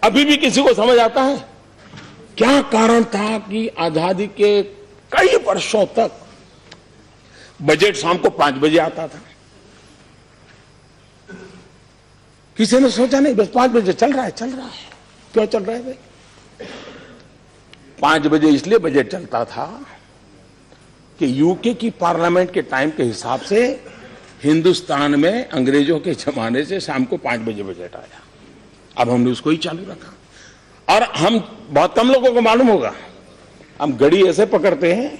अभी भी किसी को समझ आता है क्या कारण था कि आजादी के कई वर्षों तक बजट शाम को 5 बजे आता था? किसी ने सोचा नहीं, बस 5 बजे चल रहा है। क्यों चल रहा है भाई? 5 बजे इसलिए बजट चलता था कि यूके की पार्लियामेंट के टाइम के हिसाब से हिंदुस्तान में अंग्रेजों के जमाने से शाम को 5 बजे बजट आया। अब हमने उसको ही चालू रखा। और हम बहुत कम लोगों को मालूम होगा, हम घड़ी ऐसे पकड़ते हैं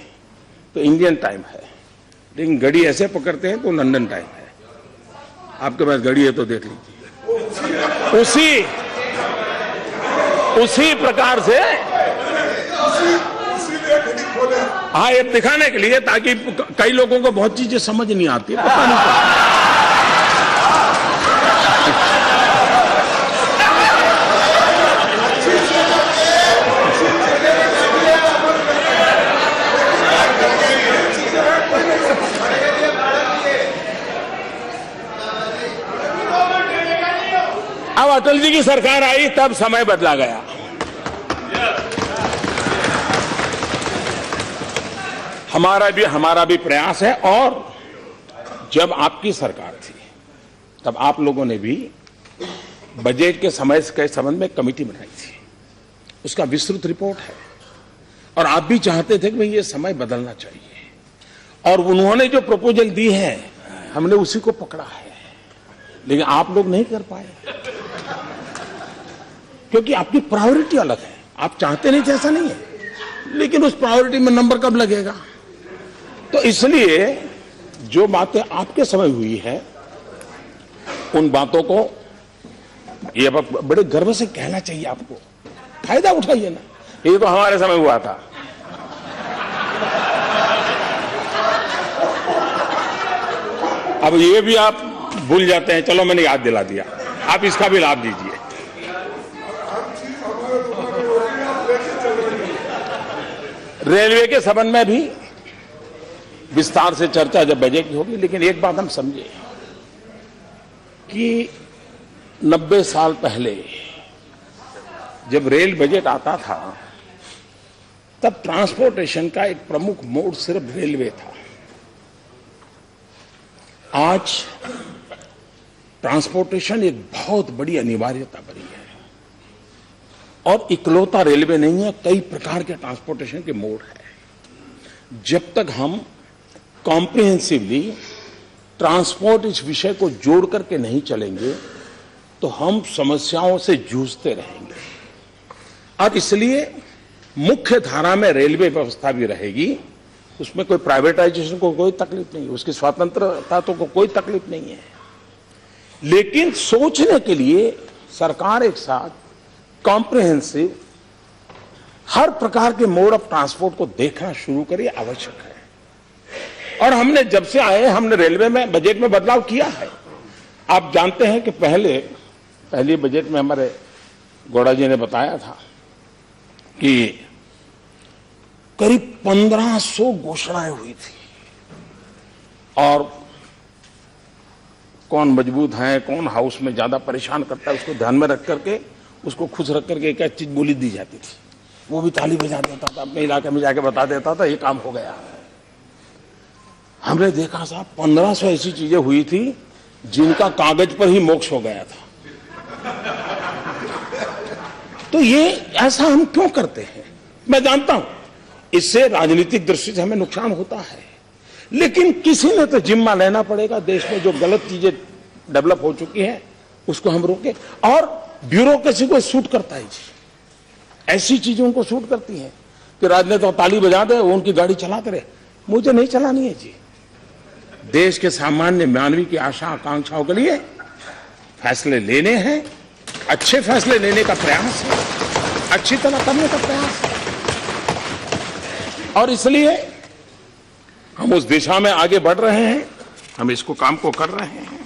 तो इंडियन टाइम है, लेकिन घड़ी ऐसे पकड़ते हैं तो लंदन टाइम है। आपके पास घड़ी है तो देख लीजिए। उसी प्रकार से हाँ, ये दिखाने के लिए, ताकि कई लोगों को बहुत चीजें समझ नहीं आती, पता नहीं क्या। अब अटल जी की सरकार आई तब समय बदला गया। हमारा भी प्रयास है। और जब आपकी सरकार थी तब आप लोगों ने भी बजट के समय के संबंध में कमेटी बनाई थी, उसका विस्तृत रिपोर्ट है। और आप भी चाहते थे कि भाई ये समय बदलना चाहिए, और उन्होंने जो प्रपोजल दी है हमने उसी को पकड़ा है, लेकिन आप लोग नहीं कर पाए क्योंकि आपकी प्रायोरिटी अलग है। आप चाहते नहीं थे, ऐसा नहीं है, लेकिन उस प्रायोरिटी में नंबर कब लगेगा? तो इसलिए जो बातें आपके समय हुई है उन बातों को ये बड़े गर्व से कहना चाहिए आपको। फायदा उठाइए ना, ये तो हमारे समय हुआ था। अब ये भी आप भूल जाते हैं। चलो मैंने याद दिला दिया, आप इसका भी लाभ दीजिए। रेलवे के संबंध में भी विस्तार से चर्चा जब बजट की होगी, लेकिन एक बात हम समझे कि 90 साल पहले जब रेल बजट आता था तब ट्रांसपोर्टेशन का एक प्रमुख मोड सिर्फ रेलवे था। आज ट्रांसपोर्टेशन एक बहुत बड़ी अनिवार्यता बनी है, और इकलौता रेलवे नहीं है, कई प्रकार के ट्रांसपोर्टेशन के मोड है। जब तक हम कॉम्प्रिहेंसिवली ट्रांसपोर्ट इस विषय को जोड़ करके नहीं चलेंगे तो हम समस्याओं से जूझते रहेंगे। और इसलिए मुख्य धारा में रेलवे व्यवस्था भी रहेगी, उसमें कोई प्राइवेटाइजेशन को कोई तकलीफ नहीं है, उसकी स्वतंत्रता तो को कोई तकलीफ नहीं है। लेकिन सोचने के लिए सरकार एक साथ कॉम्प्रिहेंसिव हर प्रकार के मोड ऑफ ट्रांसपोर्ट को देखना शुरू करे, आवश्यक है। और हमने जब से आए हमने रेलवे में बजट में बदलाव किया है। आप जानते हैं कि पहले बजट में हमारे गौड़ा जी ने बताया था कि करीब 1500 घोषणाएं हुई थी, और कौन मजबूत है, कौन हाउस में ज्यादा परेशान करता है, उसको ध्यान में रख करके, उसको खुश रख करके एक चीज बोली दी जाती थी। वो भी ताली बजा देता था, अपने इलाके में जाके बता देता था ये काम हो गया। हमने देखा साहब 1500 ऐसी चीजें हुई थी जिनका कागज पर ही मोक्ष हो गया था। तो ये ऐसा हम क्यों करते हैं? मैं जानता हूं इससे राजनीतिक दृष्टि से हमें नुकसान होता है, लेकिन किसी ने तो जिम्मा लेना पड़ेगा। देश में जो गलत चीजें डेवलप हो चुकी हैं उसको हम रोके। और ब्यूरोक्रेसी को सूट करता है जी, ऐसी चीजों को सूट करती हैं कि राजनेता ताली बजा दे, वो उनकी गाड़ी चलाते रहे। मुझे नहीं चलानी है जी। देश के सामान्य मानवी की आशा आकांक्षाओं के लिए फैसले लेने हैं, अच्छे फैसले लेने का प्रयास है, अच्छी तरह करने का प्रयास है, और इसलिए हम उस दिशा में आगे बढ़ रहे हैं, हम इसको काम को कर रहे हैं।